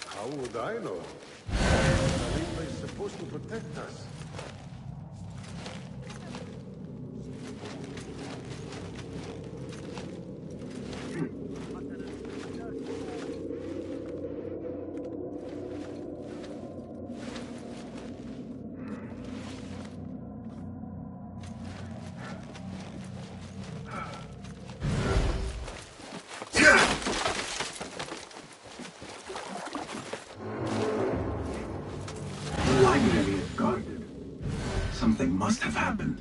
How would I know? Khalifa is supposed to protect us. Something must have happened.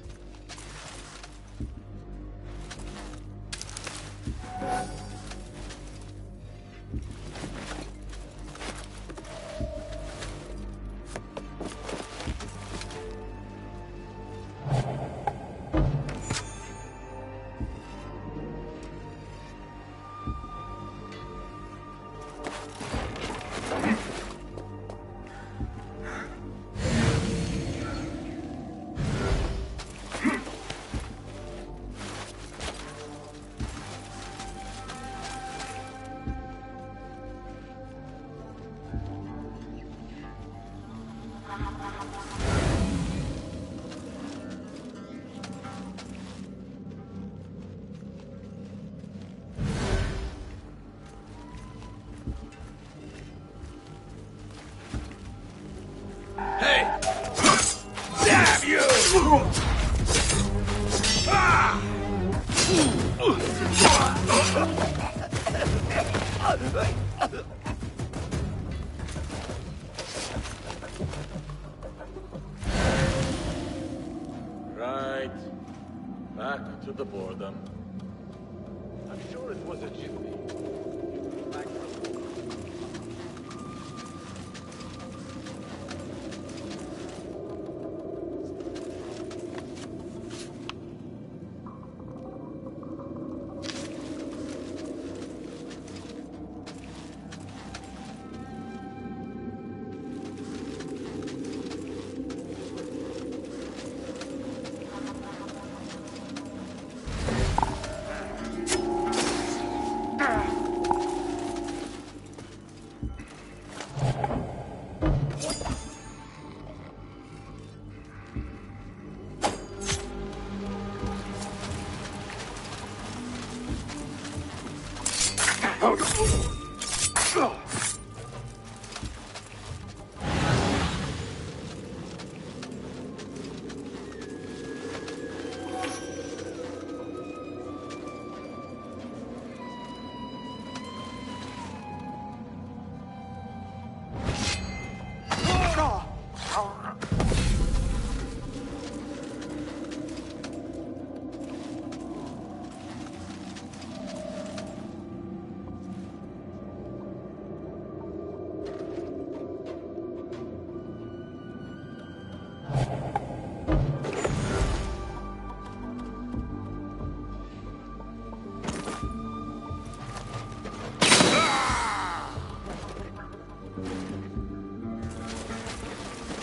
Right. Back to the boredom. I'm sure it was a jitney. Back from...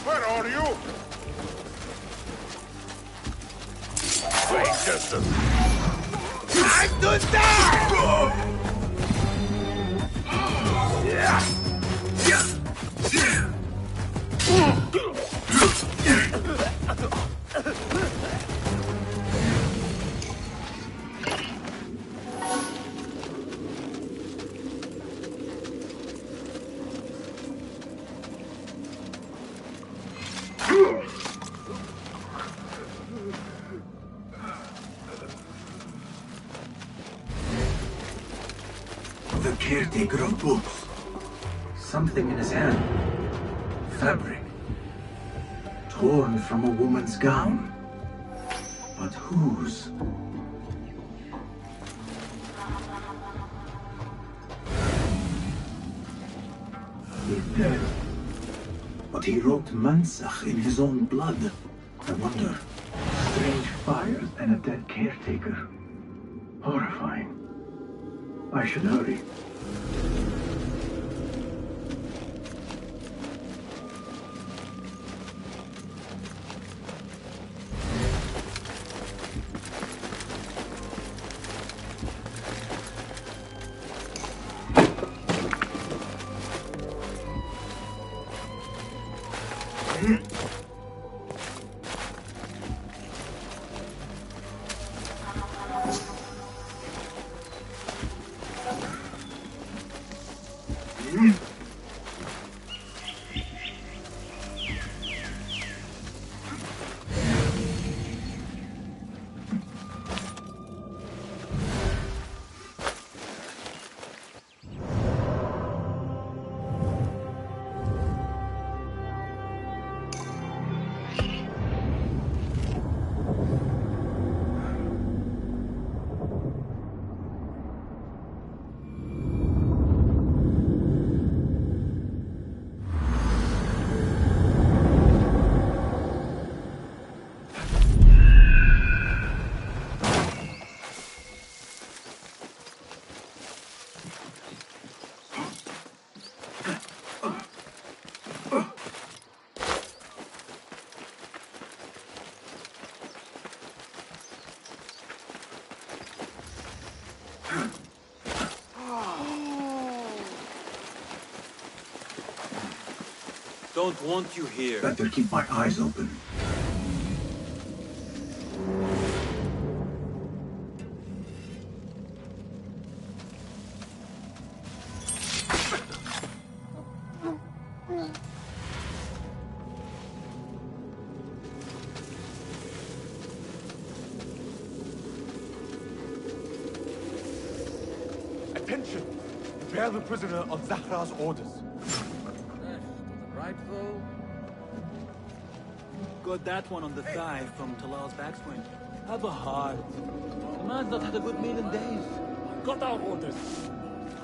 Where are you? Wait just a... Time to die! The caretaker of books. Something in his hand. Fabric. Torn from a woman's gown. But whose? He's dead. But he wrote Mansach in his own blood. I wonder. Strange fires and a dead caretaker. Horrifying. I should hurry. Don't want you here. Better keep my eyes open. Attention! Bear the prisoner on Zahra's orders. Right, though? Got that one on the thigh from Talal's backswing. Have a heart. The man's not had a good meal in days. Got our orders.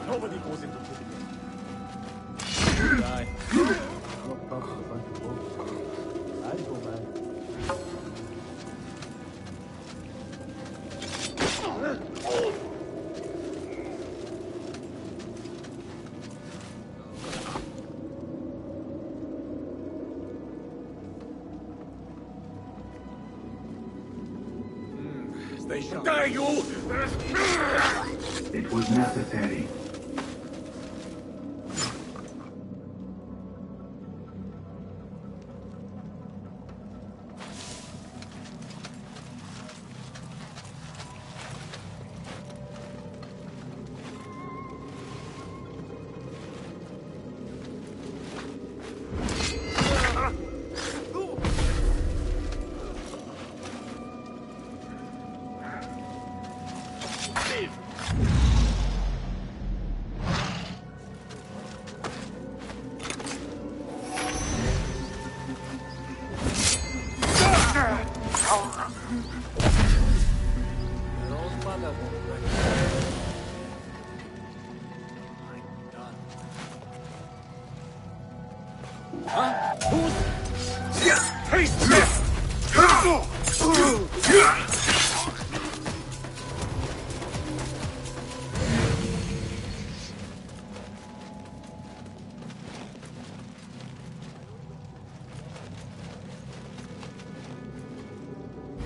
Nobody goes into prison. Die. They should die, you! It was necessary.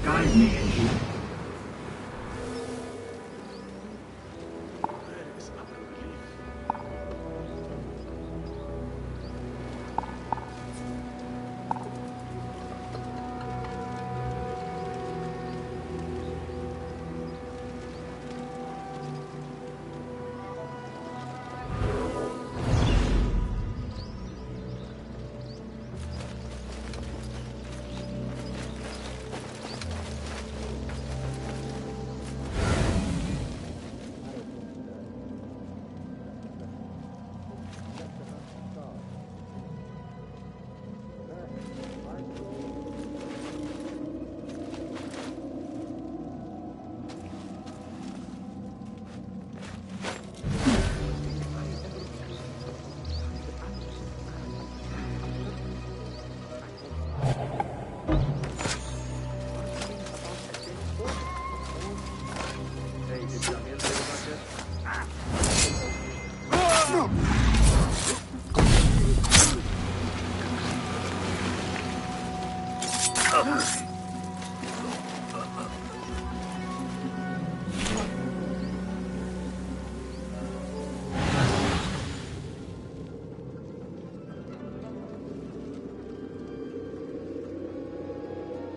Guide me in here.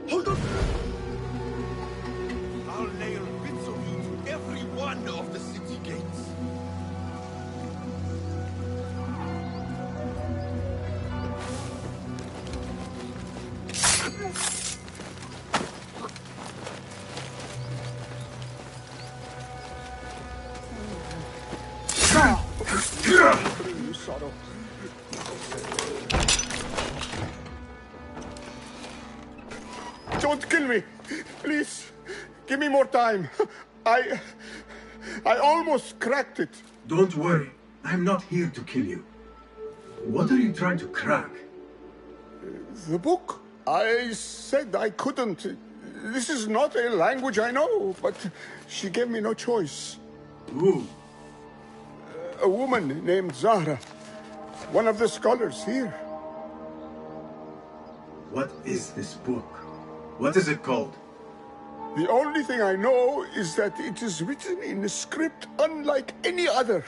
Hold on! I'll nail bits of you to every one of the city gates. Bring you sorrow. Don't kill me! Please! Give me more time. I almost cracked it. Don't worry. I'm not here to kill you. What are you trying to crack? The book? I said I couldn't. This is not a language I know, but she gave me no choice. Who? A woman named Zahra. One of the scholars here. What is this book? What is it called? The only thing I know is that it is written in a script unlike any other.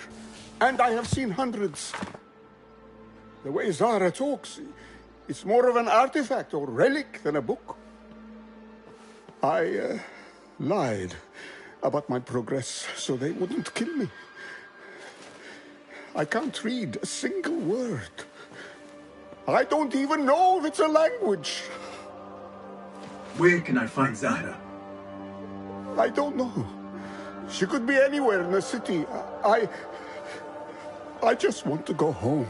And I have seen hundreds. The way Zahra talks, it's more of an artifact or relic than a book. I lied about my progress so they wouldn't kill me. I can't read a single word. I don't even know if it's a language. Where can I find Zahra? I don't know. She could be anywhere in the city. I just want to go home.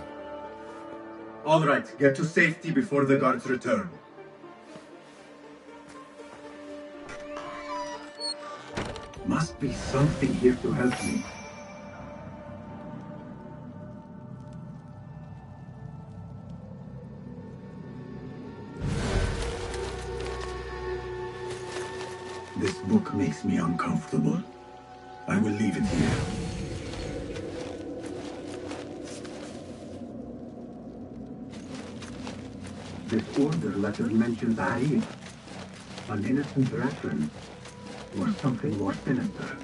All right, get to safety before the guards return. Must be something here to help me. This book makes me uncomfortable. I will leave it here. This order letter mentions Arif, an innocent veteran, or something more sinister.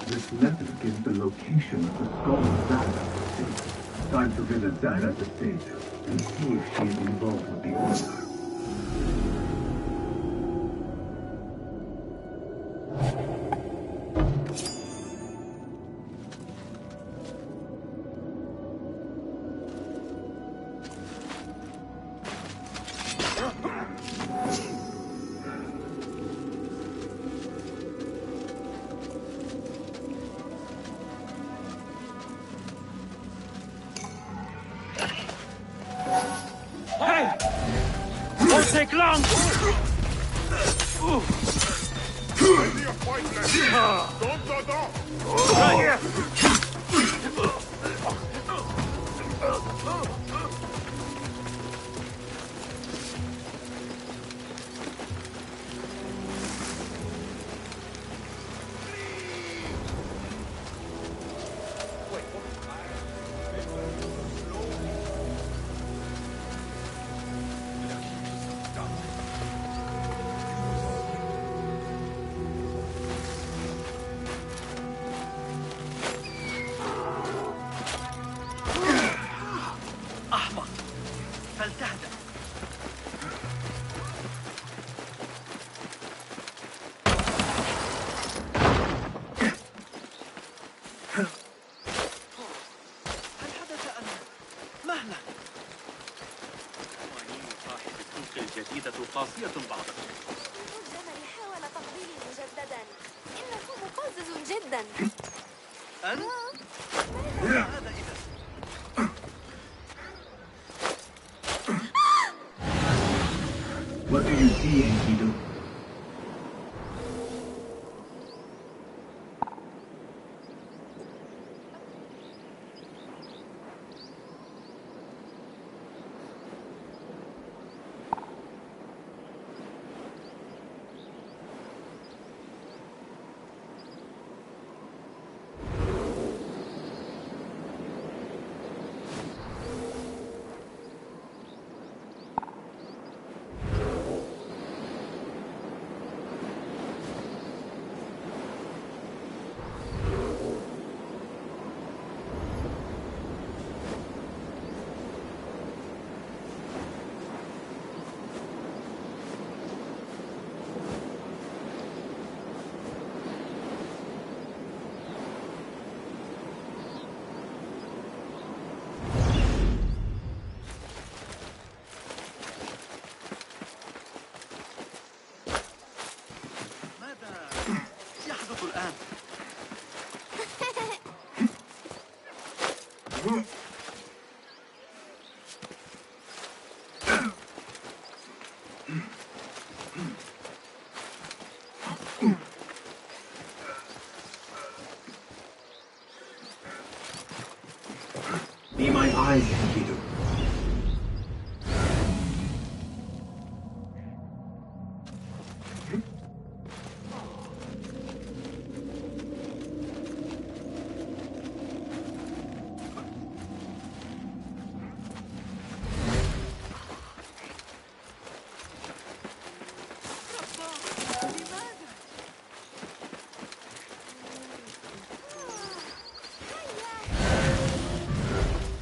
This letter gives the location of the skull of Zahra. Time to visit Zahra's estate and see if she is involved with the order. Take long! Right here! فلتهدأ. هل حدث أم مهلا؟ قوانين صاحب السوق الجديدة قاسية بعض الشيء. الجمل حاول تقبيلي مجددا. إنه مقزز جدا. أنت؟ هذا إذا What do you see, Enkidu? Be my eyes, Enkidu.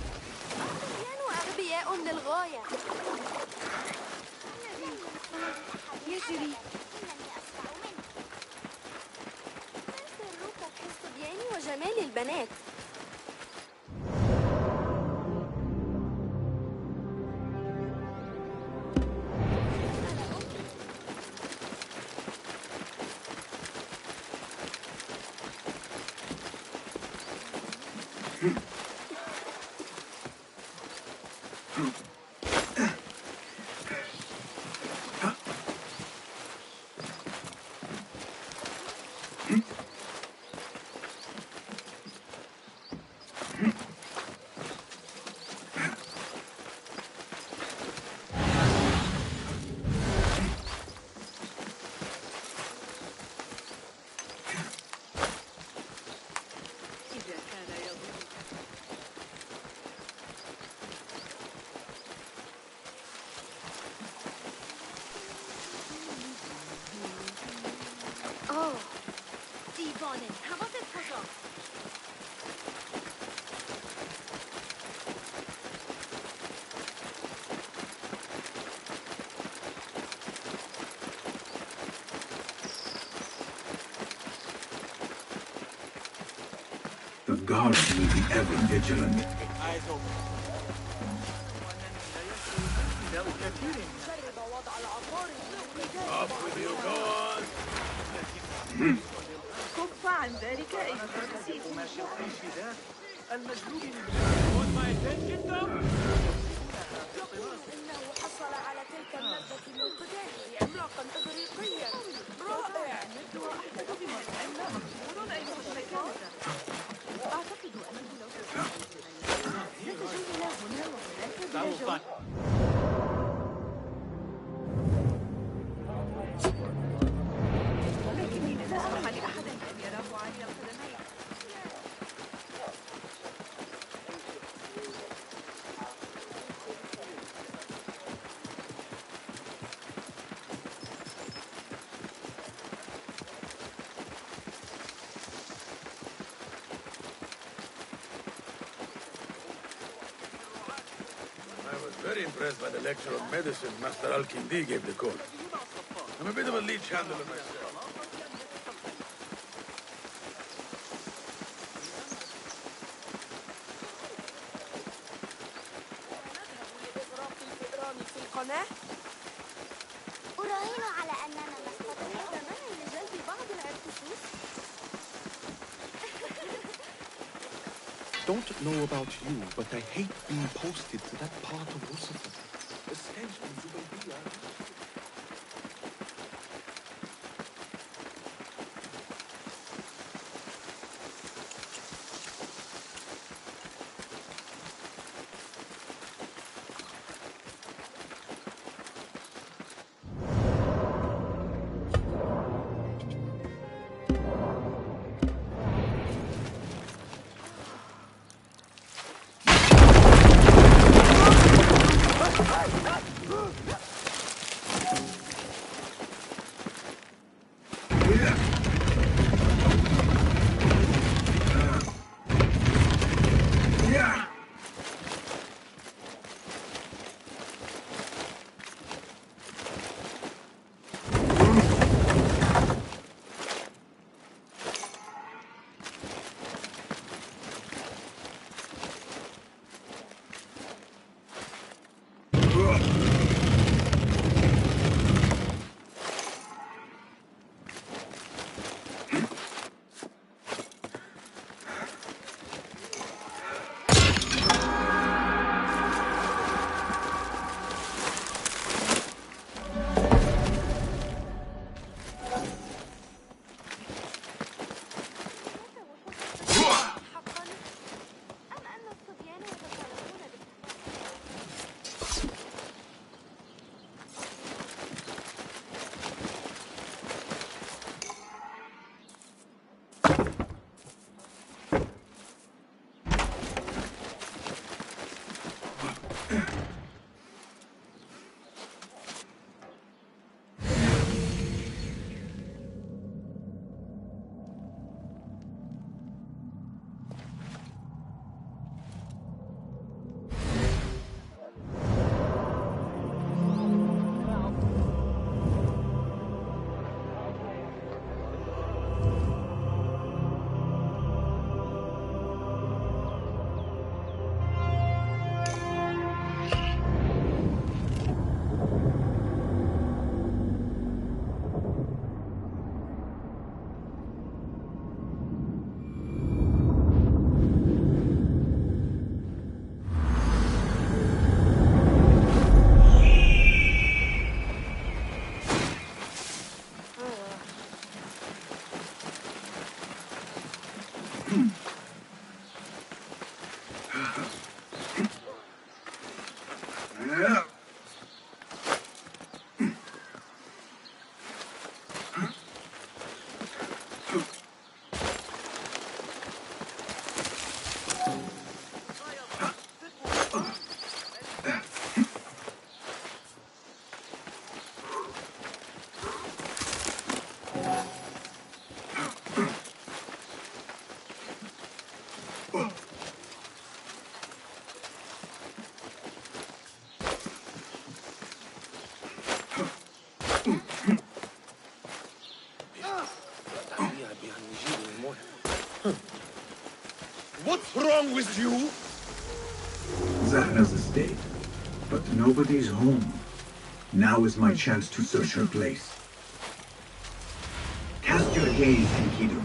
كانوا أغبياء للغاية. يجري. من سرك كالصبيان وجمال البنات. دیوانه حواست کجا؟ The guards will be ever vigilant. Eyes open. Off with you, go on! كف عن ذلك أيها الكثير. Want my attention, though? يقول إنه حصل على تلك المادة من قدامه عملاقا إغريقيا رائع. وأحسب بما أن مقبول أيها الشيطان. أعتقد أنه لو ستجدنا هنا وهناك That will بلا find. ولكني لن أسمح لأحد أن يراه عالي القدمين. I was very impressed by the lecture on medicine Master Al-Kindi gave the court. I'm a bit of a leech handler myself. لإغراق الفئران في القناة. أراهن على أننا نستطيع زمان لجلب بعض العرقسوس. Don't know about you, but I hate being posted to that part of Lucifer. The stench from Zubaydia. What's wrong with you? Zahra's estate, but nobody's home. Now is my chance to search her place. Cast your gaze, Enkidu.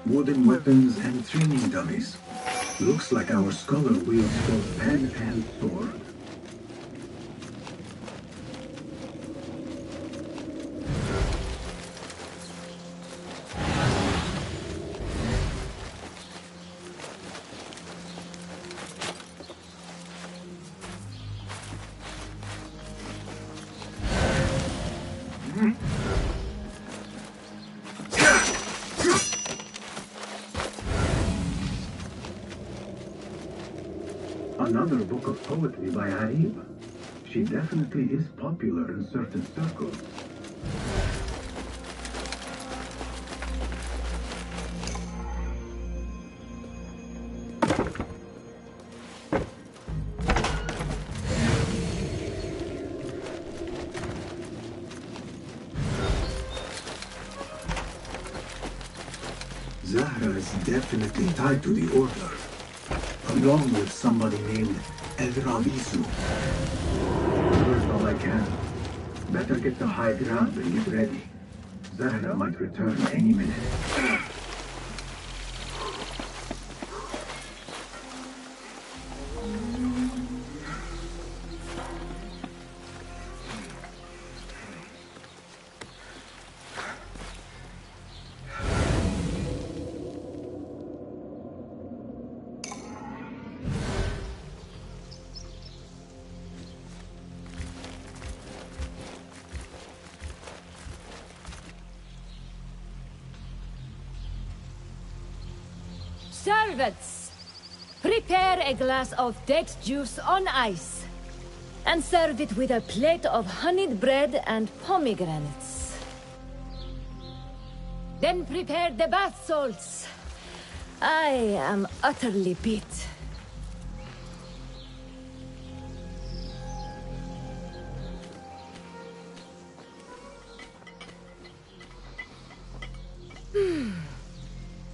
Wooden weapons and training dummies. Looks like our scholar wields both pen and sword. Another book of poetry by Arib. She definitely is popular in certain circles. Zahra is definitely tied to the Order, along with somebody named El Rabisu. First all I can. Better get the high ground and get ready. Zahra might return any minute. Servants, prepare a glass of date juice on ice, and serve it with a plate of honeyed bread and pomegranates. Then prepare the bath salts. I am utterly beat.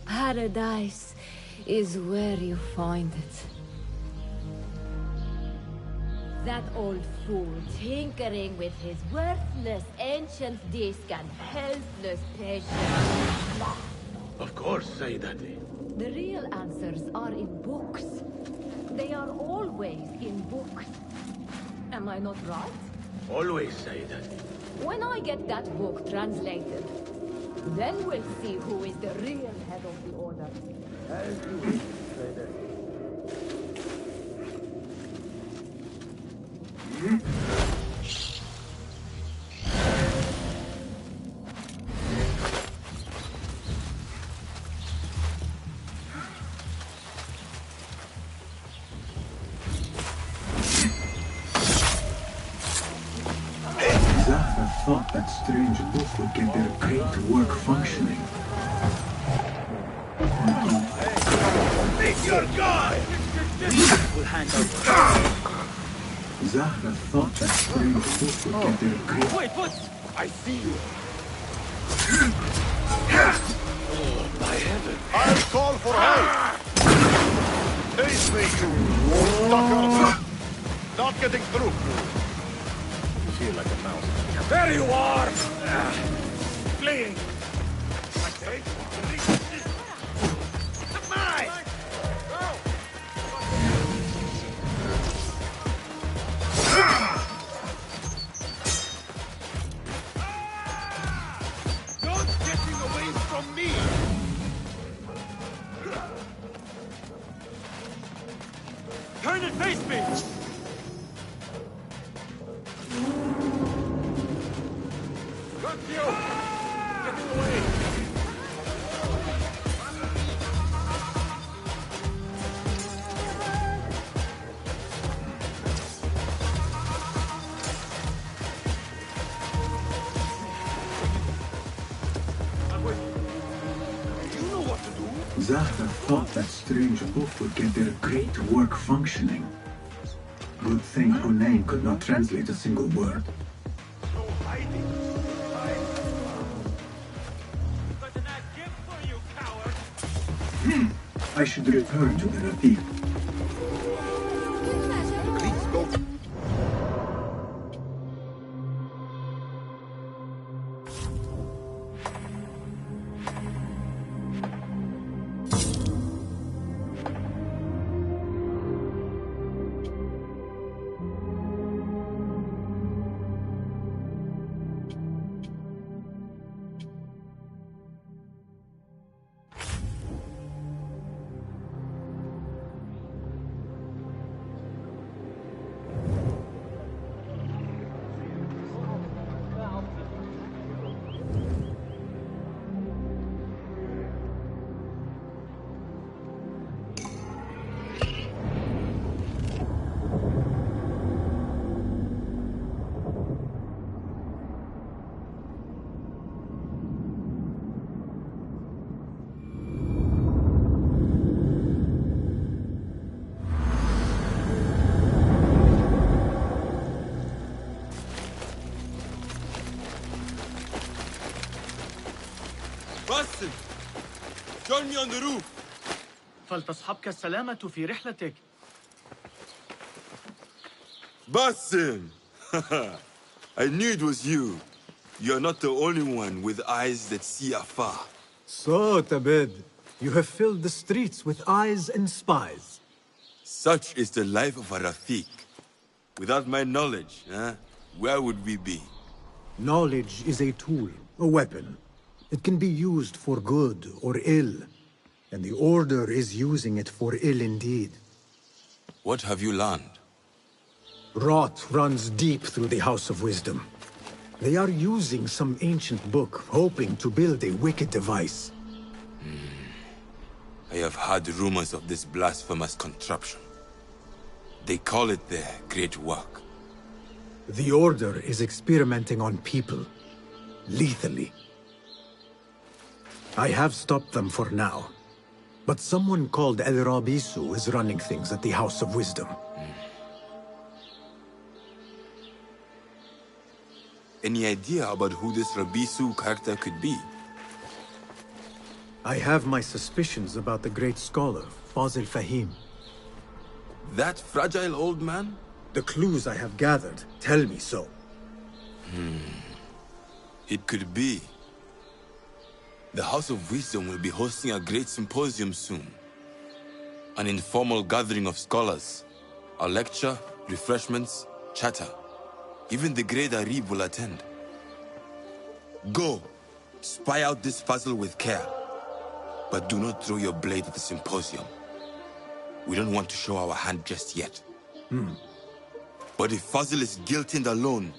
Paradise is where you find it. That old fool tinkering with his worthless ancient disc and helpless patient. Of course, Sayyidati. The real answers are in books. They are always in books. Am I not right? Always Sayyidati. When I get that book translated, then we'll see who is the real head of the order. As you wish, Sayyidati. Zahra thought that strange book would get their great work functioning. Meet your guy! We'll handle. Zahra thought that strange book would get their great... Wait, what? I see you. Oh, by heaven. I'll call for help! Face me, you sucker! Not getting through. You feel like a mouse. There you are! Fleeing! Not getting away from me! Turn and face me! Got you! Getting away! You know what to do? Zahra thought that strange book would get their great work functioning. Good thing Hunayn could not translate a single word. No hiding. Got a nice gift for you, coward! I should return to the Rafiq. Basim! Join me on the roof! فلتصحبك السلامة في رحلتك. Basim! I knew it was you. You're not the only one with eyes that see afar. So, Tabed, you have filled the streets with eyes and spies. Such is the life of a Rafiq. Without my knowledge, where would we be? Knowledge is a tool, a weapon. It can be used for good or ill, and the Order is using it for ill indeed. What have you learned? Rot runs deep through the House of Wisdom. They are using some ancient book, hoping to build a wicked device. I have heard rumors of this blasphemous contraption. They call it their great work. The Order is experimenting on people. Lethally. I have stopped them for now. But someone called El Rabisu is running things at the House of Wisdom. Any idea about who this Rabisu character could be? I have my suspicions about the great scholar, Fazil Fahim. That fragile old man? The clues I have gathered tell me so. It could be. The House of Wisdom will be hosting a great symposium soon. An informal gathering of scholars. A lecture, refreshments, chatter. Even the great Arib will attend. Go, spy out this puzzle with care. But do not throw your blade at the symposium. We don't want to show our hand just yet. But if Fazil is guilty and alone,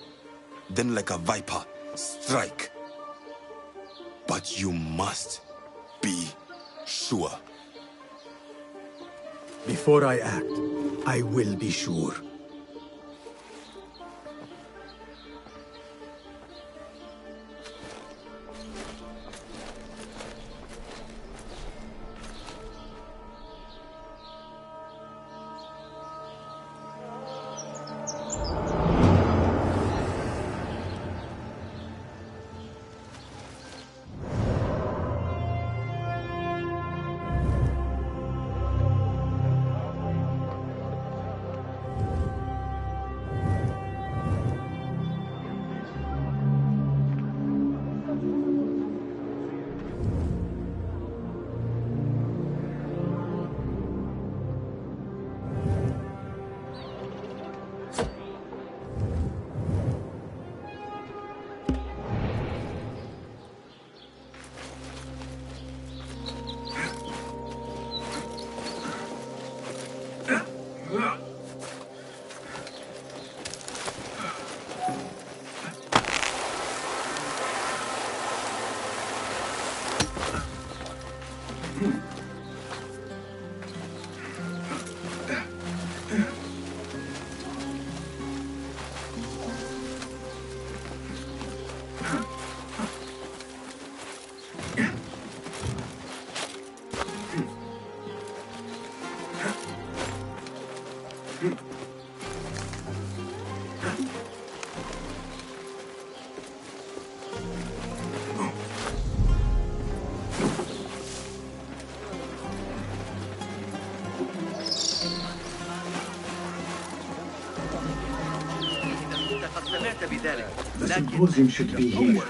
then like a viper, strike. But you must be sure. Before I act, I will be sure. The symposium should be here.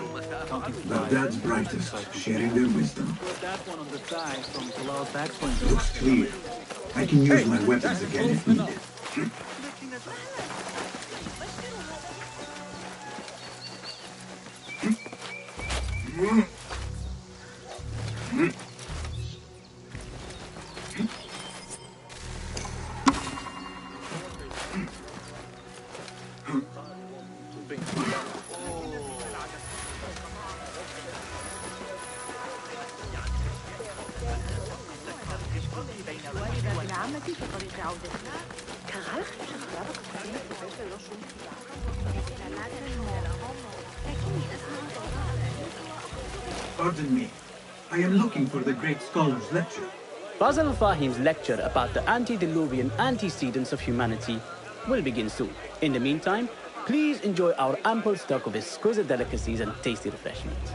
Baghdad's brightest, sharing their wisdom. That one on the side from Talal's backswing. Looks clear. I can use my weapons again if needed. Pardon me. I am looking for the great scholar's lecture. Fazl Fahim's lecture about the antediluvian antecedents of humanity will begin soon. In the meantime, please enjoy our ample stock of exquisite delicacies and tasty refreshments.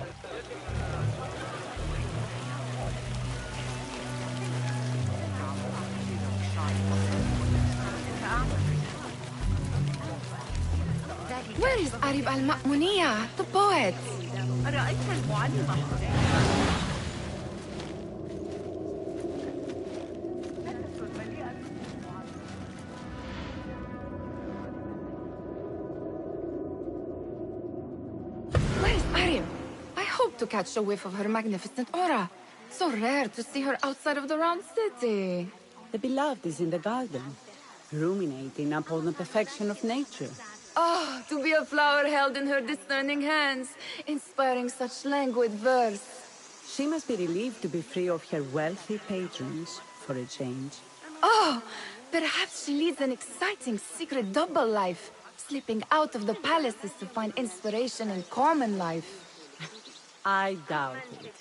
Where is Arib al-Ma'muniya, the poet? Where is Arib? I hope to catch a whiff of her magnificent aura. So rare to see her outside of the round city. The beloved is in the garden, ruminating upon the perfection of nature. Oh, to be a flower held in her discerning hands, inspiring such languid verse. She must be relieved to be free of her wealthy patrons for a change. Oh, perhaps she leads an exciting secret double life, slipping out of the palaces to find inspiration in common life. I doubt it.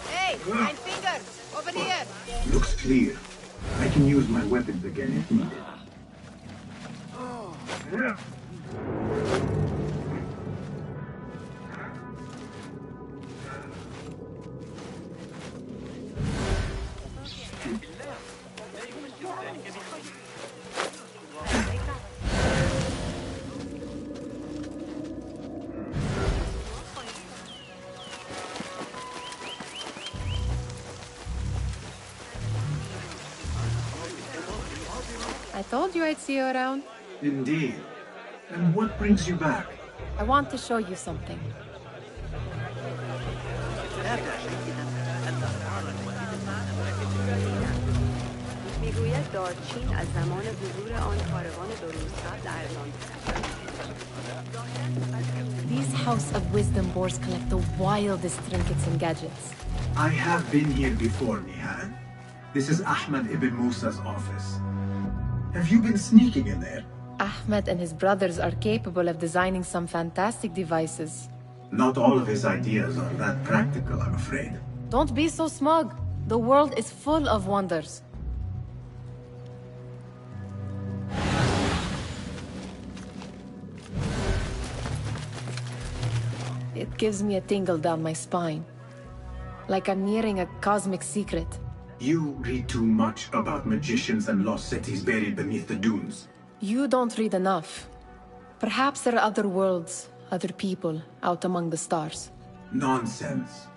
Hey, mein Finger! Over here! Looks clear. I can use my weapons again if needed. I told you I'd see you around. Indeed. And what brings you back? I want to show you something. میگوید دارچین از زمان حضور آن کاروان درونسر در ایرلند. These House of Wisdom boars collect the wildest trinkets and gadgets. I have been here before, Nihan. This is Ahmed ibn Musa's office. Have you been sneaking in there? Ahmed and his brothers are capable of designing some fantastic devices. Not all of his ideas are that practical, I'm afraid. Don't be so smug. The world is full of wonders. It gives me a tingle down my spine. Like I'm nearing a cosmic secret. You read too much about magicians and lost cities buried beneath the dunes. You don't read enough. Perhaps there are other worlds, other people, out among the stars. Nonsense.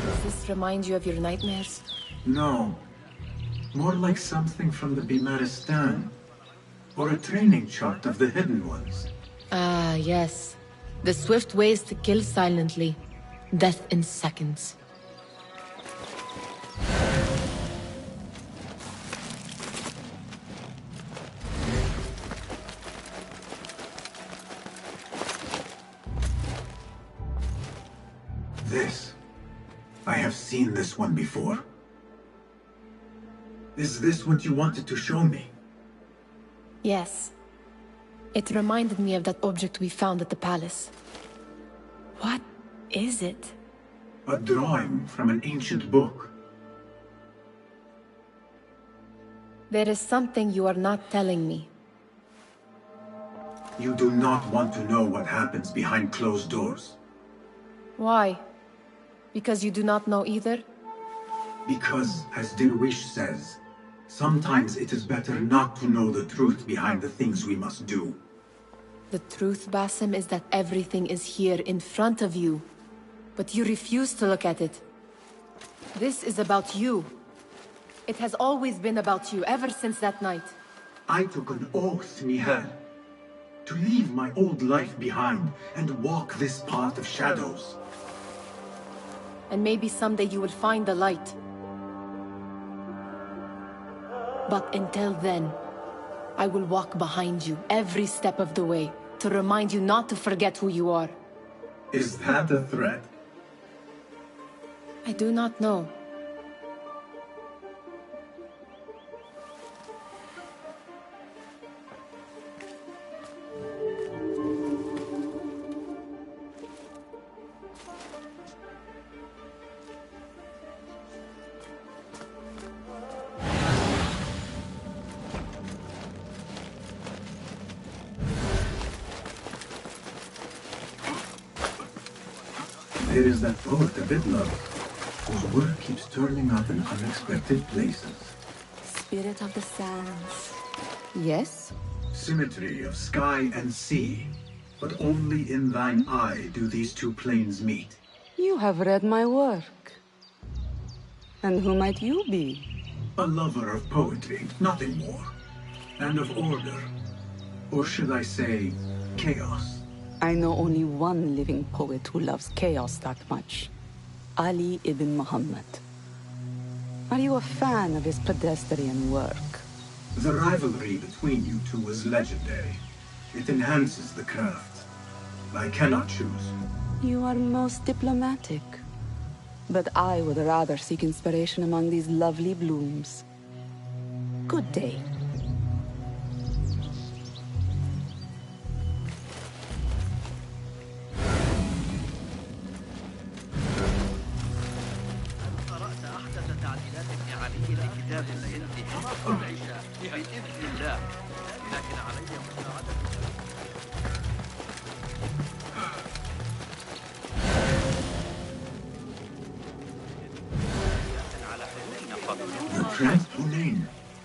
Does this remind you of your nightmares? No. More like something from the Bimaristan. Or a training chart of the Hidden Ones. Ah, yes. The swift ways to kill silently. Death in seconds. This. I have seen this one before. Is this what you wanted to show me? Yes. It reminded me of that object we found at the palace. What is it? A drawing from an ancient book. There is something you are not telling me. You do not want to know what happens behind closed doors. Why? Because you do not know either? Because, as Dirwish says, sometimes it is better not to know the truth behind the things we must do. The truth, Basim, is that everything is here in front of you. But you refuse to look at it. This is about you. It has always been about you, ever since that night. I took an oath, Nihal, to leave my old life behind and walk this path of shadows. And maybe someday you will find the light. But until then, I will walk behind you every step of the way to remind you not to forget who you are. Is that a threat? I do not know. There is that poet, a bit love, whose work keeps turning up in unexpected places. spirit of the sands. Yes? Symmetry of sky and sea. But only in thine eye do these two planes meet. You have read my work. And who might you be? A lover of poetry, nothing more. And of order. Or should I say, chaos. I know only one living poet who loves chaos that much. Ali ibn Muhammad. Are you a fan of his pedestrian work? The rivalry between you two is legendary. It enhances the craft. I cannot choose. You are most diplomatic. But I would rather seek inspiration among these lovely blooms. Good day.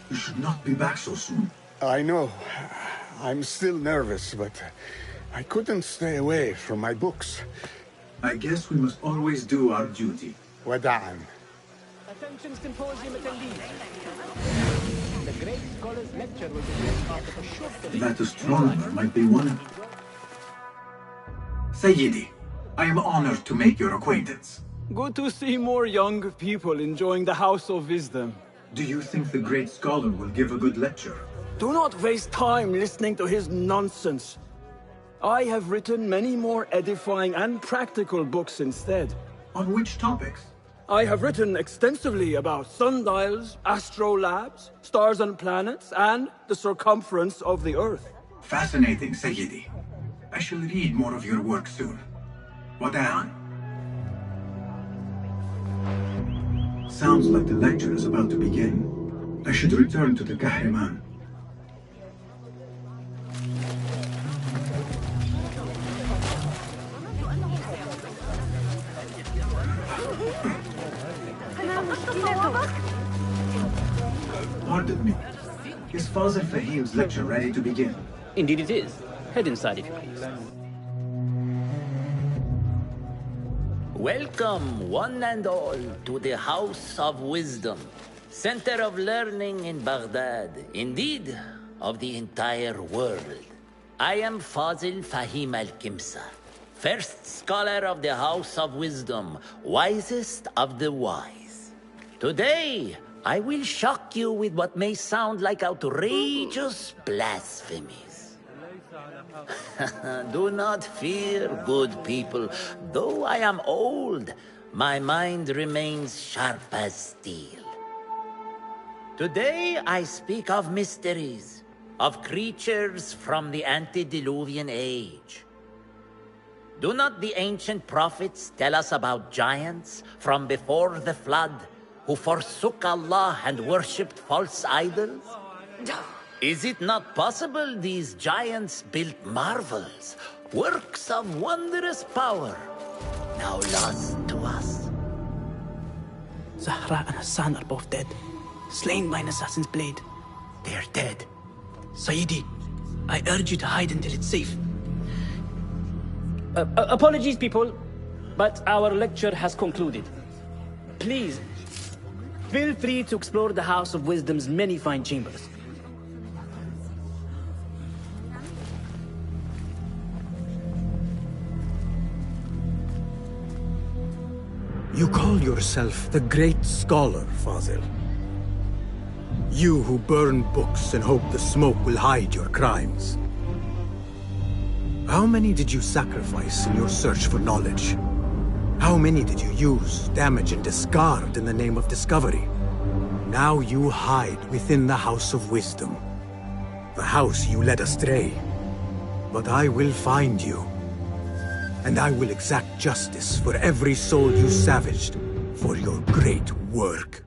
You should not be back so soon. I know. I'm still nervous, but I couldn't stay away from my books. I guess we must always do our duty. Wada'an. Attention symposium attendees. The great scholar's lecture will begin after a short delay. That astronomer might be one. Sayyidi, I am honored to make your acquaintance. Good to see more young people enjoying the House of Wisdom. Do you think the great scholar will give a good lecture? Do not waste time listening to his nonsense. I have written many more edifying and practical books instead. On which topics? I have written extensively about sundials, astrolabes, stars and planets, and the circumference of the Earth. Fascinating, Sayyidi. I shall read more of your work soon. Wada'an. Sounds like the lecture is about to begin. I should return to the Kahraman. Pardon me. Is Fazil Fahim's lecture ready to begin? Indeed it is. Head inside if you please. Welcome, one and all, to the House of Wisdom, center of learning in Baghdad, indeed, of the entire world. I am Fazil Fahim al-Kimsa, first scholar of the House of Wisdom, wisest of the wise. Today, I will shock you with what may sound like outrageous blasphemies. Do not fear, good people. Though I am old, my mind remains sharp as steel. Today I speak of mysteries, of creatures from the antediluvian age. Do not the ancient prophets tell us about giants from before the flood who forsook Allah and worshipped false idols? Is it not possible these giants built marvels, works of wondrous power, now lost to us? Zahra and Hassan are both dead, slain by an assassin's blade. They're dead. Sayyidi, I urge you to hide until it's safe. Apologies, people, but our lecture has concluded. Please, feel free to explore the House of Wisdom's many fine chambers. You call yourself the great scholar, Fazil. You who burn books and hope the smoke will hide your crimes. How many did you sacrifice in your search for knowledge? How many did you use, damage, and discard in the name of discovery? Now you hide within the House of Wisdom. The house you led astray. But I will find you. And I will exact justice for every soul you savaged for your great work.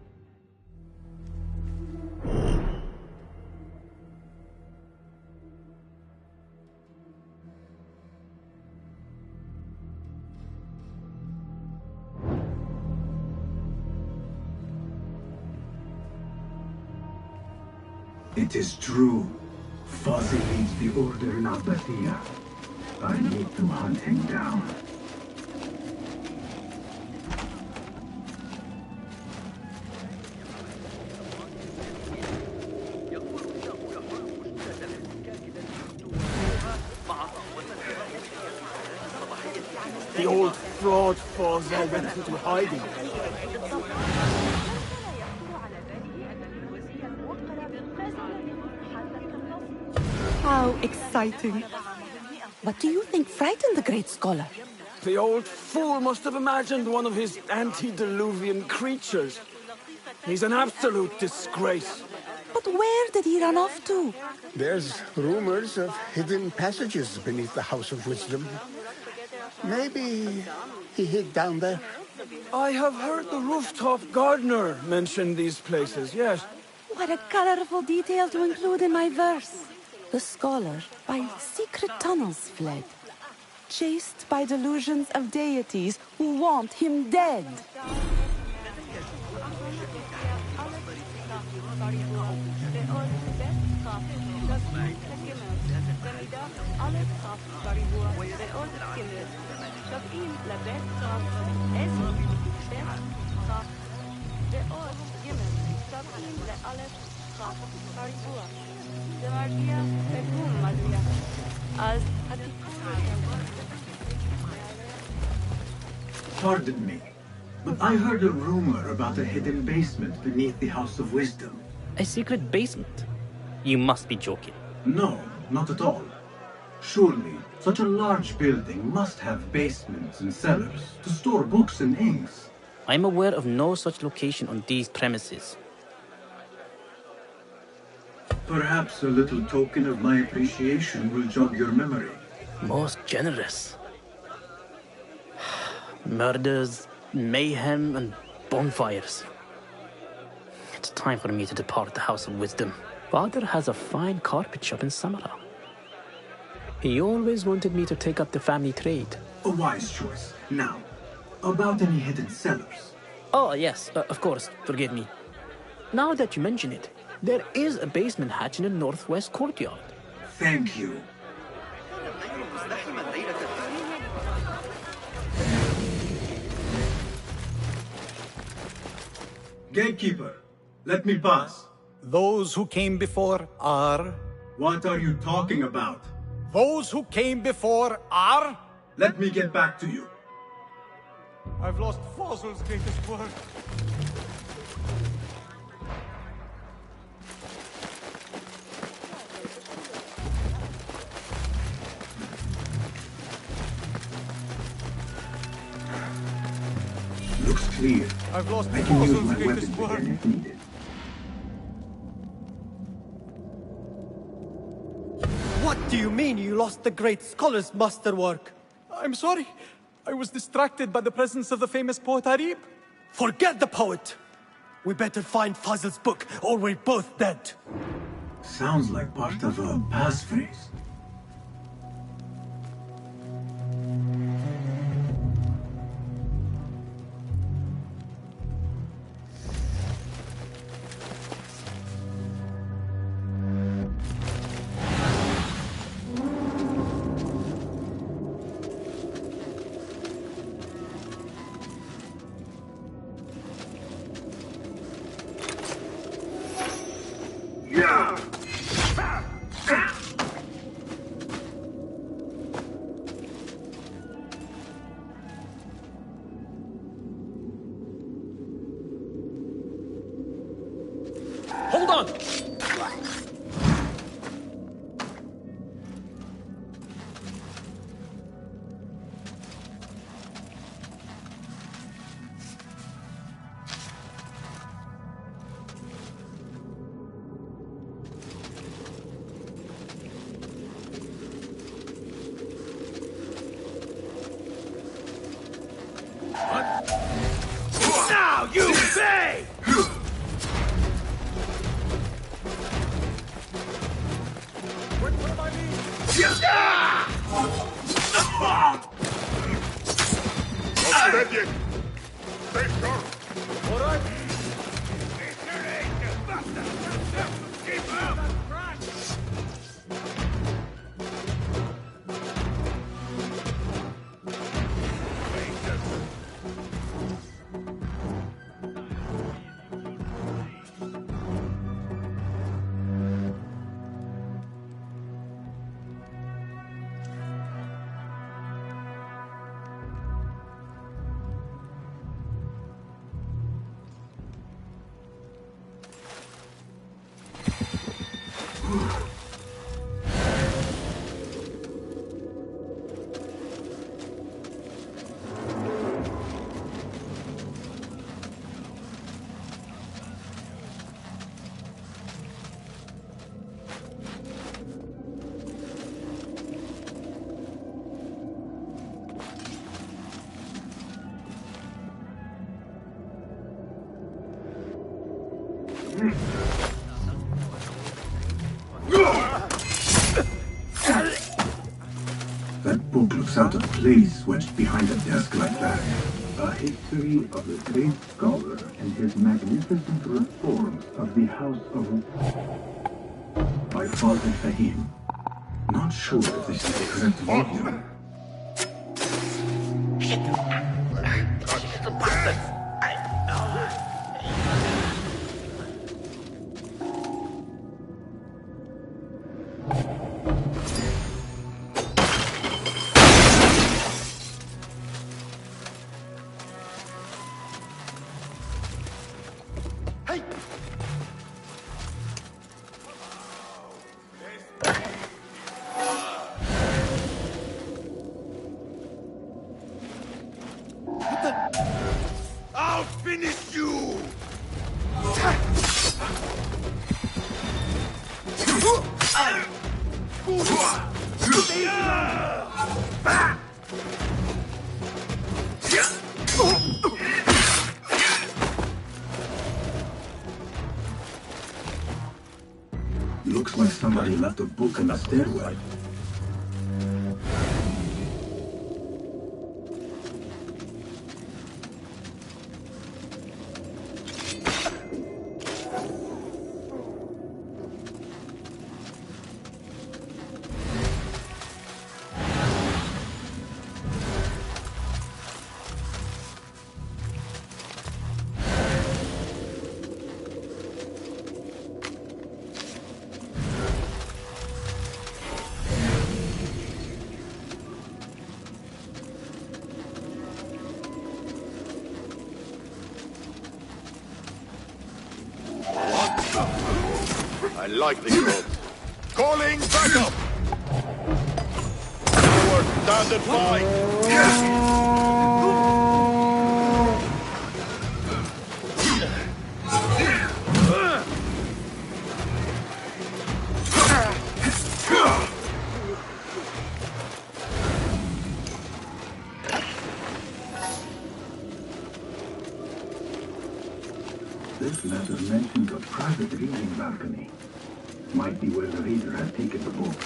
It is true. Fozzie leads the Order in Albathia. I need to hunt him down. The old fraud Fozzie went into hiding. How exciting. What do you think frightened the great scholar? The old fool must have imagined one of his antediluvian creatures. He's an absolute disgrace. But where did he run off to? There's rumors of hidden passages beneath the House of Wisdom. Maybe he hid down there. I have heard the rooftop gardener mention these places, yes. What a colorful detail to include in my verse. The scholar by secret tunnels fled, chased by delusions of deities who want him dead. Pardon me, but I heard a rumor about a hidden basement beneath the House of Wisdom. A secret basement? You must be joking. No, not at all. Surely, such a large building must have basements and cellars to store books and inks. I'm aware of no such location on these premises. Perhaps a little token of my appreciation will jog your memory. Most generous. Murders, mayhem, and bonfires. It's time for me to depart the House of Wisdom. Father has a fine carpet shop in Samara. He always wanted me to take up the family trade. A wise choice. Now, about any hidden cellars? Oh, yes, of course, forgive me. Now that you mention it, there is a basement hatch in the northwest courtyard. Thank you. Gatekeeper, let me pass. Those who came before are... What are you talking about? Those who came before are... Let me get back to you. I've lost Fossil's greatest work. Looks clear. I've lost I can use Fossil's my greatest weapons work. again if needed. What do you mean you lost the great scholar's masterwork? I'm sorry. I was distracted by the presence of the famous poet Arib. Forget the poet! We better find Fazl's book, or we're both dead. Sounds like part of a passphrase. Hold on! Now you pay! Not dead yet. Stay sharp. All right. Keep up! That book looks out of place wedged behind a desk like that. A history of the great scholar and his magnificent reforms of the House of... by Father Fahim. Not sure if this is the correct volume. I'll finish you! Looks like somebody left a book in the stairway. I like these roads. Calling backup! Forward, stand and fight! This letter mentions a private reading balcony. Might be where the reader has taken the book.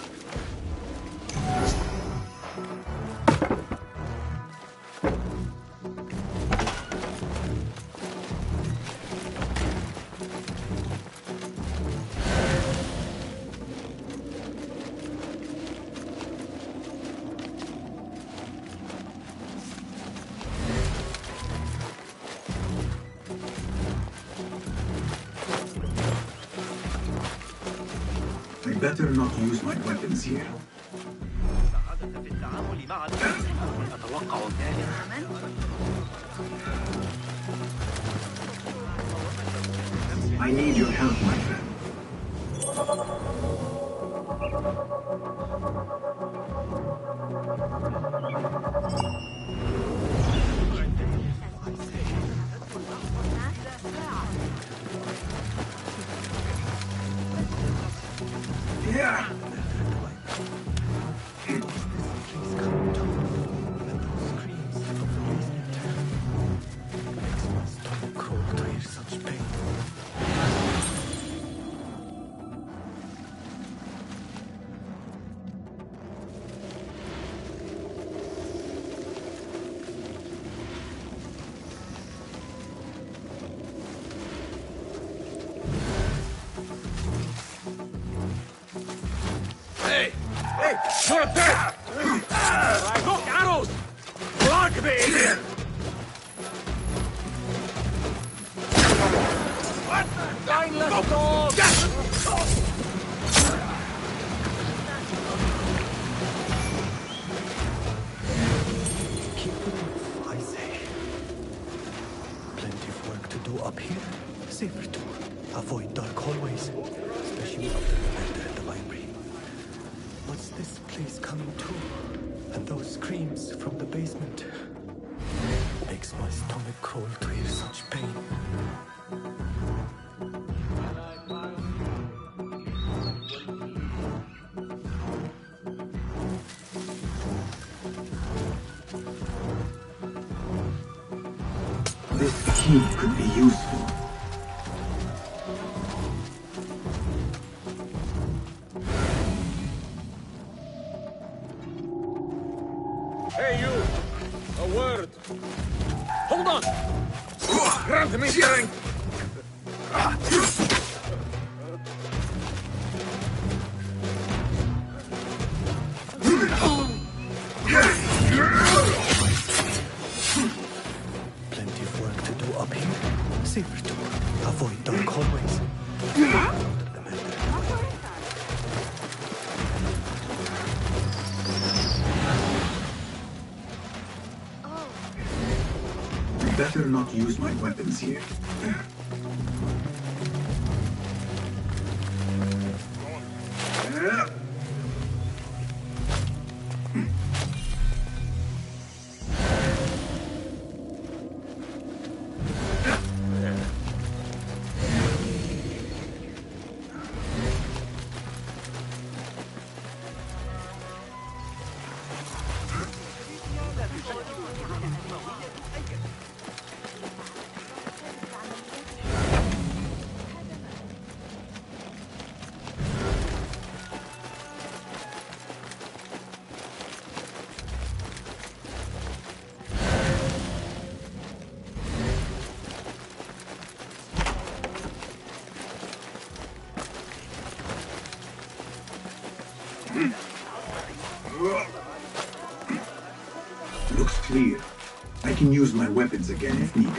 I better not use my weapons here. I need your help, my friend. Yeah. Hey! Hey! You're up there! Look, arrows! Block me in here! What? Mindless dog! Keep the roof, I say. Plenty of work to do up here. Safer to avoid dark hallways, especially after the murder at the library. What's this place coming to? And those screams from the basement. Makes my stomach crawl to hear such pain. This key could be useful. Hold on! Grant me strength! Plenty of work to do up here. Safer to avoid dark hallways. Better not use my weapons here. Looks clear. I can use my weapons again if needed.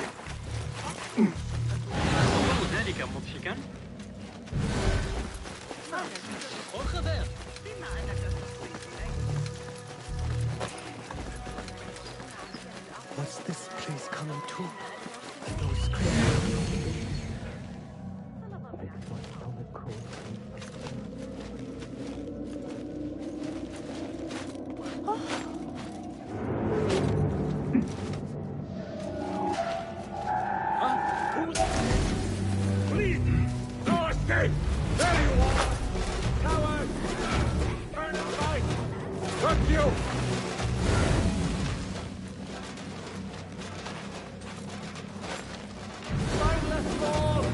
What's this place coming to? Those screams. Please! No escape! There you are! Coward! Turn and fight! Fuck you! Mindless ball!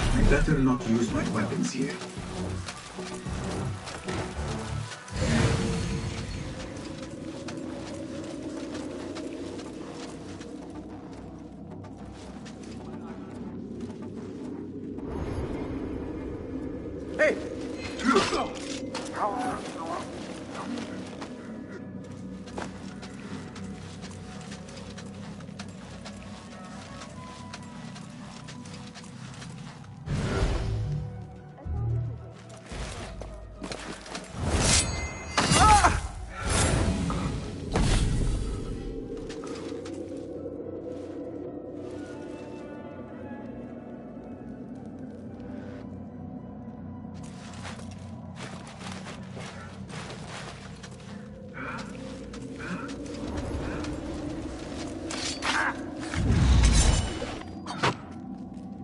I better not use my weapons here. Hey!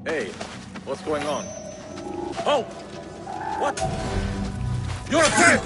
Hey, what's going on? Oh! What? You're a threat!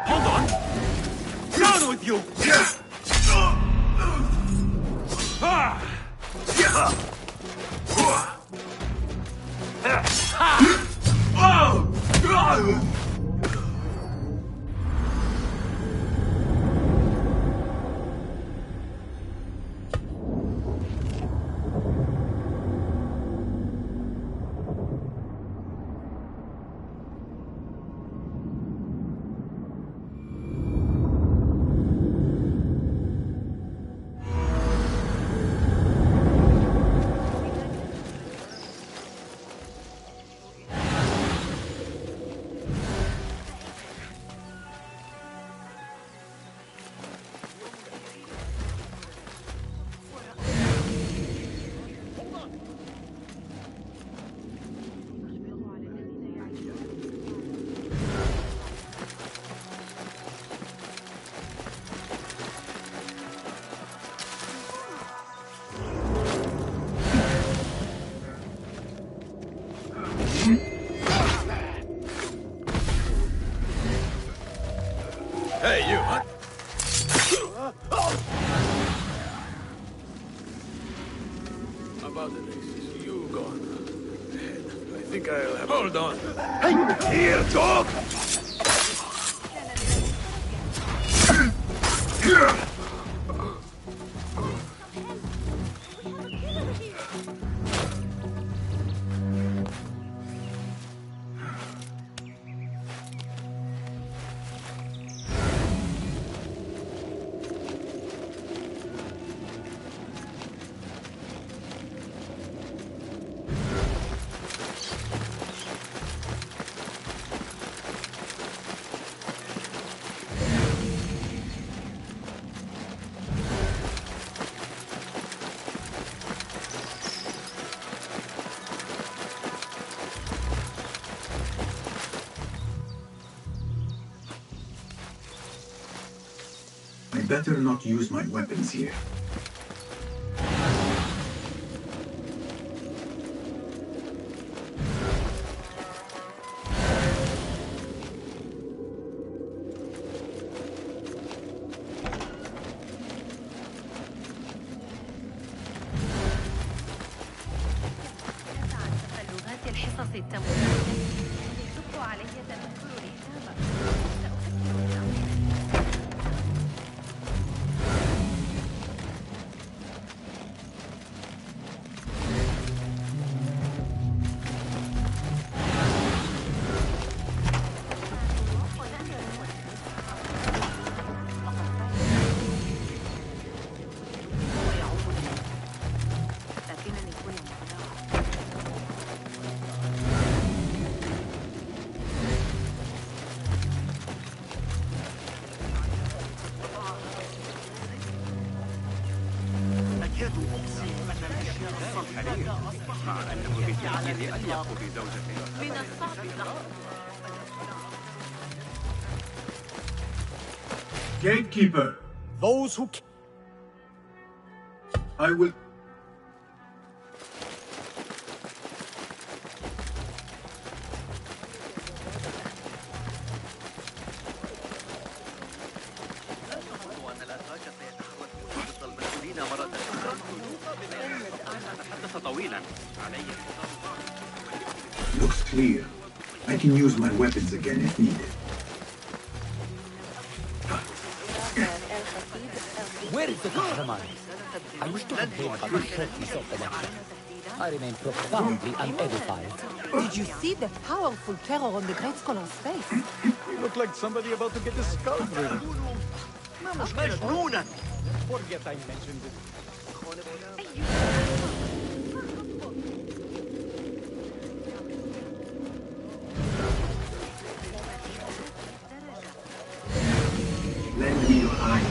Hold on! Down with you! Hey, you! About the races, you go on ahead. I think I'll have... Hold on! Hey, here, dog! I better not use my weapons here. تخلغات الحصص التمويلية يشق علي تذكر الإجابة. مع أنه بالتأكيد أليق بزوجته. من الصعب Gatekeeper! Those who... I will... Looks clear. I can use my weapons again if needed. Where is the Kahraman? I wish to complain about the threatness of the lecture. I remain profoundly unedified. Did you see the powerful terror on the Great Scholar's face? You look like somebody about to get his skull driven. Forget I mentioned it. Lend me your eye.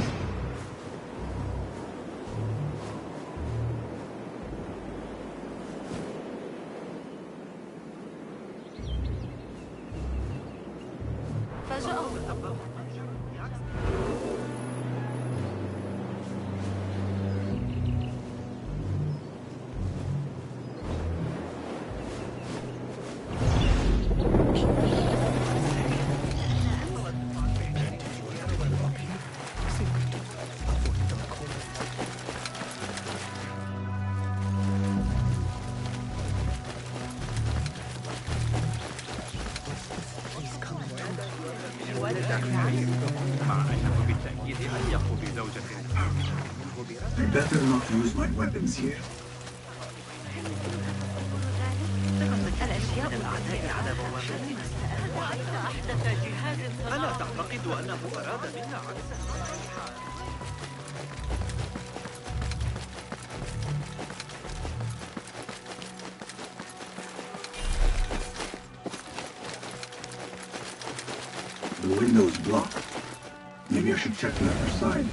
مع أنه بالتأكيد أليق بزوجة. I better not use my weapons here. الأشياء الأعداء على بوابتنا. أحدث جهاز ألا تعتقد أنه أراد منا عكسها؟ The window's blocked. Maybe I should check the other side.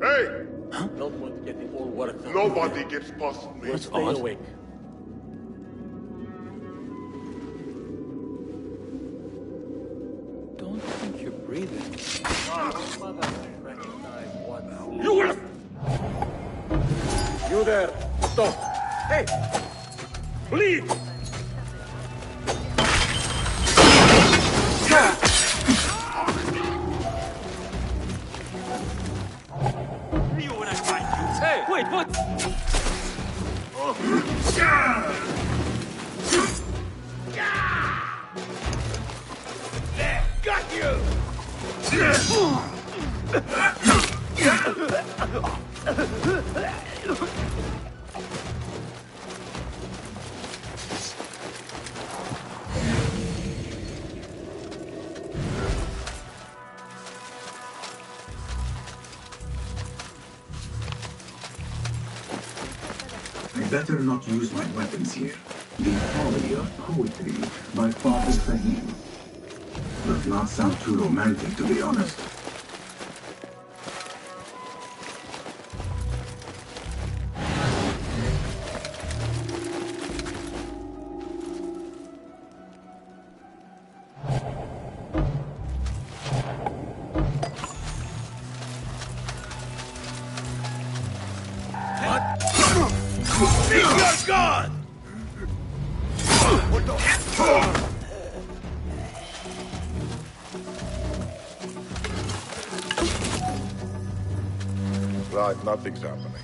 Hey! Not want to get it all worked out. Nobody gets past me. We'll stay awake. Don't think you're breathing. You will! You there! Stop! Hey! Please! You when I find you. Hey, wait, what? There! Got you! I better not use my weapons here. The Folly of Poetry by Father Sahib. Does not sound too romantic, to be honest. You're gone! Right, nothing's happening.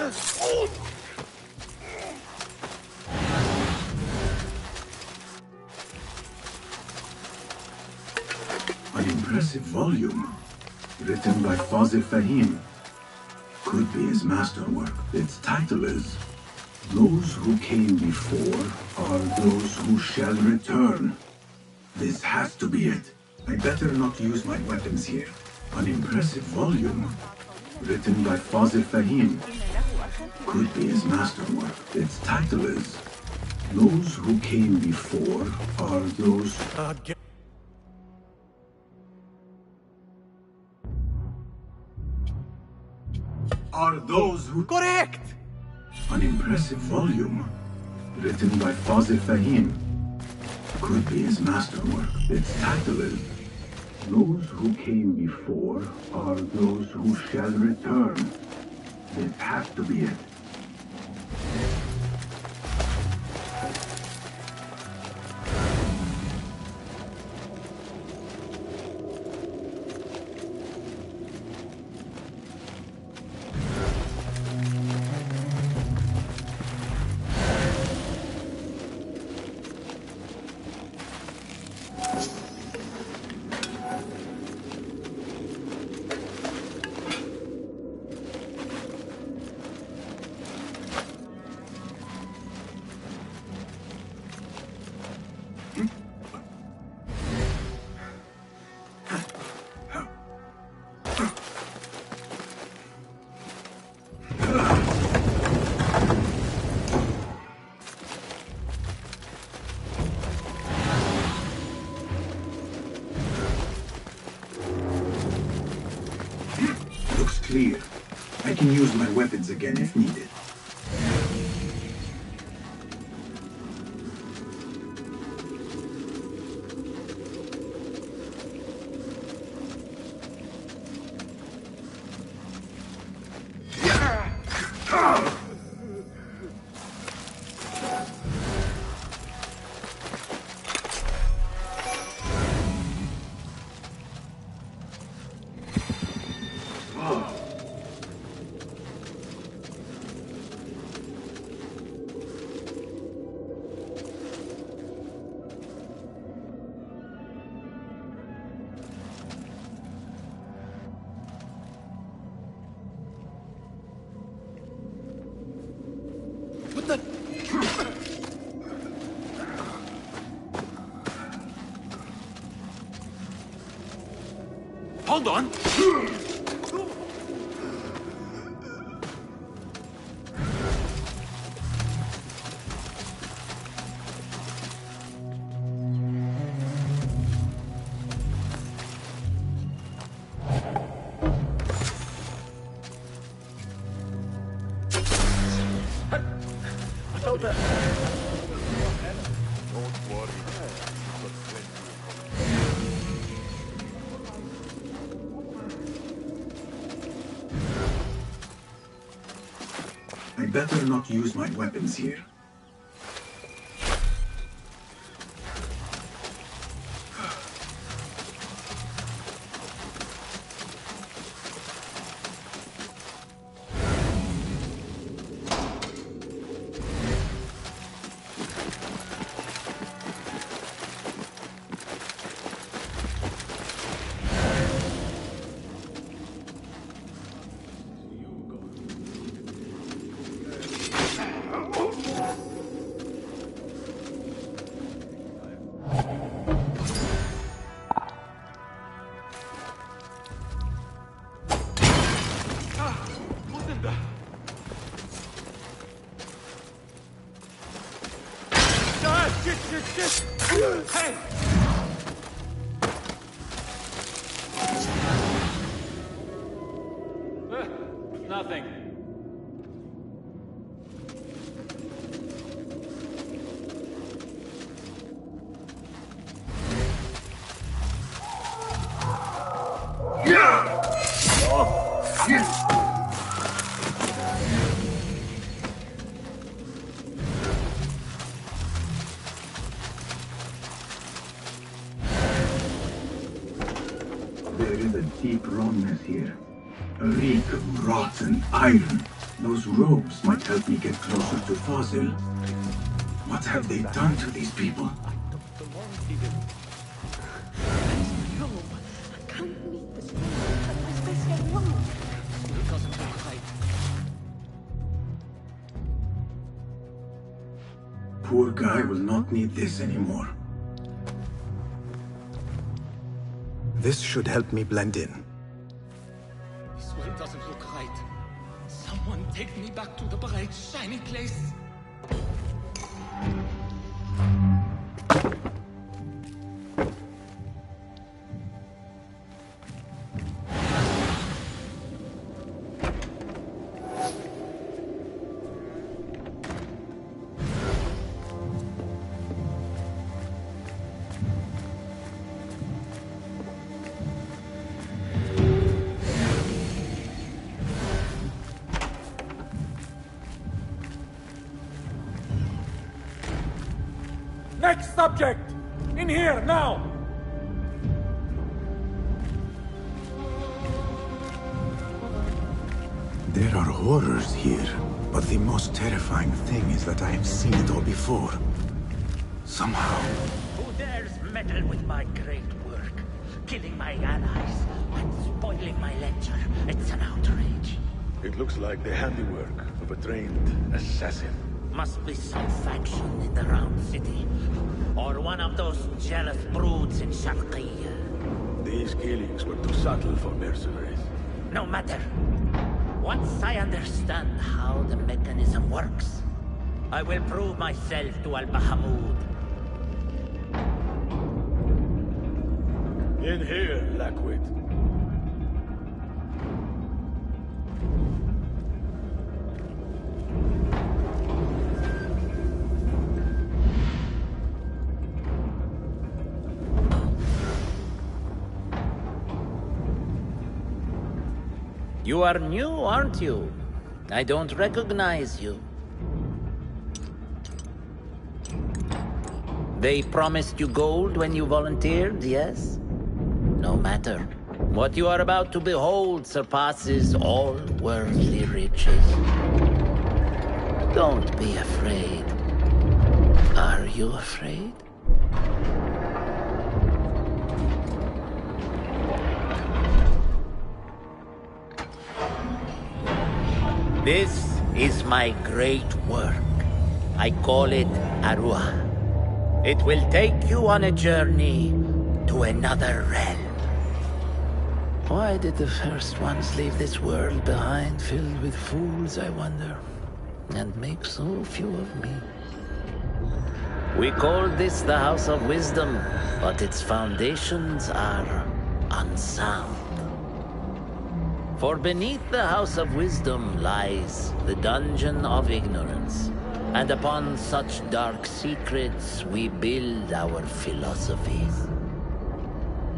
An impressive volume, written by Fazil Fahim. Could be his masterwork. Its title is Those Who Came Before Are Those Who Shall Return. This has to be it. I better not use my weapons here. An impressive volume, written by Fazil Fahim. Could be his masterwork. Its title is Those Who Came Before Are Those... Are those who... Correct! An impressive volume, written by Fazil Fahim. Could be his masterwork. Its title is Those Who Came Before Are Those Who Shall Return. This has to be it. Looks clear. I can use my weapons again if needed. Hold on! I better not use my weapons here. Hey! Nothing. There is a deep wrongness here. A reek of rotten iron. Those robes might help me get closer to Fazil. What have they done to these people? Poor guy will not need this anymore. This should help me blend in. This one doesn't look right. Someone take me back to the bright, shiny place. Next subject! In here, now! There are horrors here, but the most terrifying thing is that I have seen it all before. Somehow. Who dares meddle with my great work? Killing my allies and spoiling my lecture. It's an outrage. It looks like the handiwork of a trained assassin. Must be some faction in the Round City. Or one of those jealous broods in Sharqiyya. These killings were too subtle for mercenaries. No matter. Once I understand how the mechanism works, I will prove myself to Al-Bahamud. In here, Lackwit. You are new, aren't you? I don't recognize you. They promised you gold when you volunteered, yes? No matter. What you are about to behold surpasses all worldly riches. Don't be afraid. Are you afraid? This is my great work. I call it Arua. It will take you on a journey to another realm. Why did the first ones leave this world behind filled with fools, I wonder, and make so few of me? We call this the House of Wisdom, but its foundations are unsound. For beneath the House of Wisdom lies the Dungeon of Ignorance, and upon such dark secrets we build our philosophies.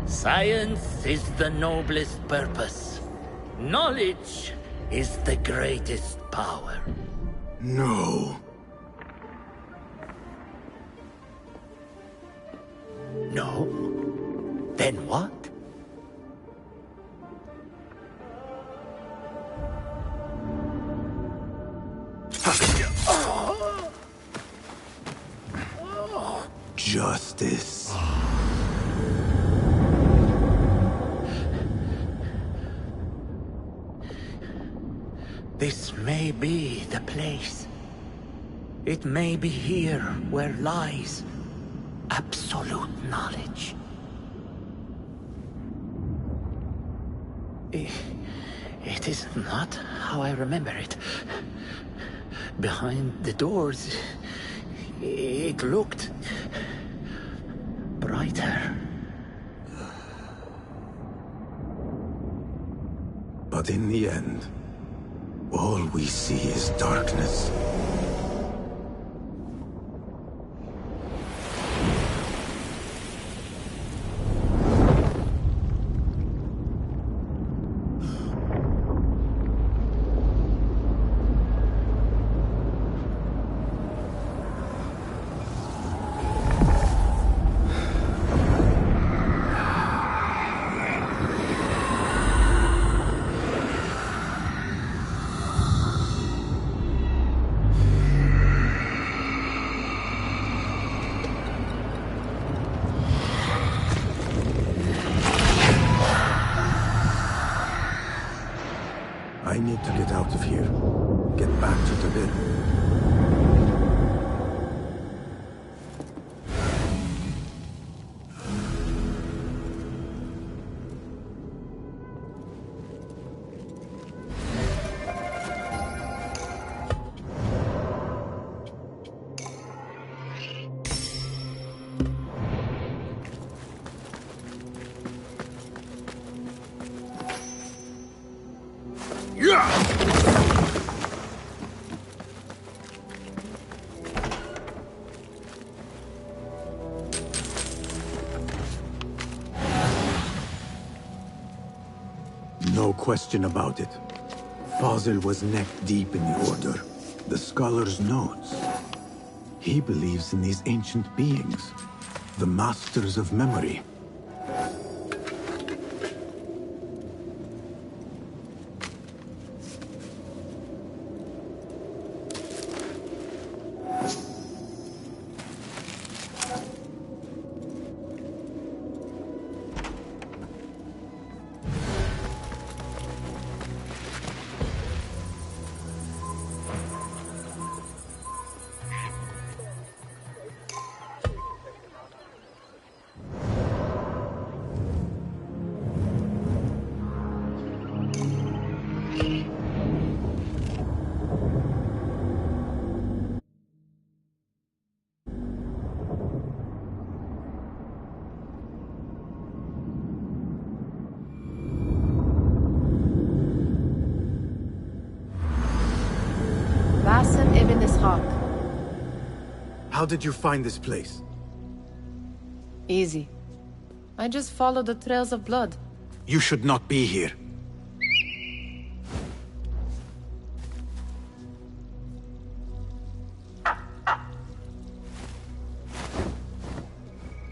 Science is the noblest purpose. Knowledge is the greatest power. No. No? Then what? Justice. This may be the place. It may be here where lies absolute knowledge. It is not how I remember it. Behind the doors, it looked brighter. But in the end, all we see is darkness. need to get out of here. Get back to the bed. No question about it. Fazil was neck-deep in the Order. The Scholar's notes. He believes in these ancient beings, the Masters of Memory. Basim ibn Ishaq. How did you find this place? Easy. I just followed the trails of blood. You should not be here.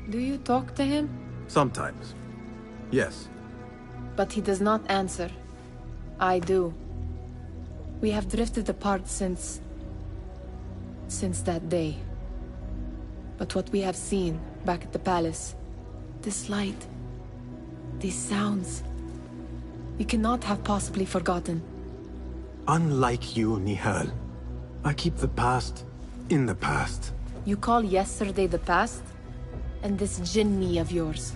Do you talk to him? Sometimes. Yes. But he does not answer. I do. We have drifted apart since that day. But what we have seen back at the palace, this light, these sounds, we cannot have possibly forgotten. Unlike you, Nihal, I keep the past in the past. You call yesterday the past? And this jinni of yours,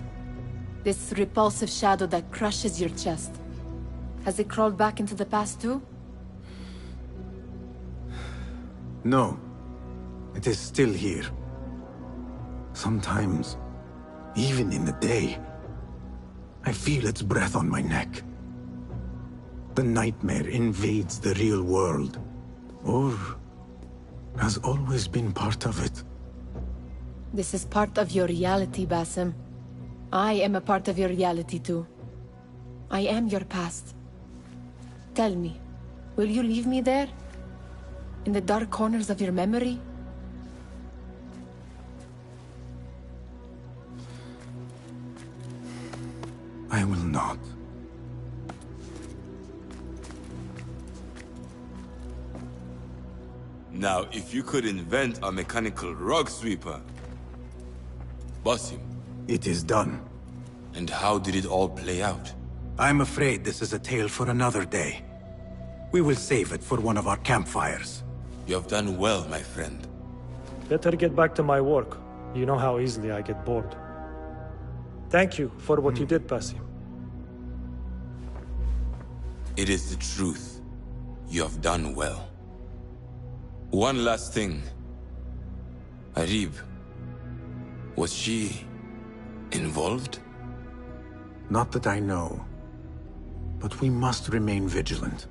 this repulsive shadow that crushes your chest, has it crawled back into the past too? No. It is still here. Sometimes, even in the day, I feel its breath on my neck. The nightmare invades the real world, or has always been part of it. This is part of your reality, Basim. I am a part of your reality too. I am your past. Tell me, will you leave me there? In the dark corners of your memory? I will not. Now, if you could invent a mechanical rug sweeper... Basim. It is done. And how did it all play out? I'm afraid this is a tale for another day. We will save it for one of our campfires. You have done well, my friend. Better get back to my work. You know how easily I get bored. Thank you for what you did, Basim. It is the truth. You have done well. One last thing. Arib. Was she... involved? Not that I know. But we must remain vigilant.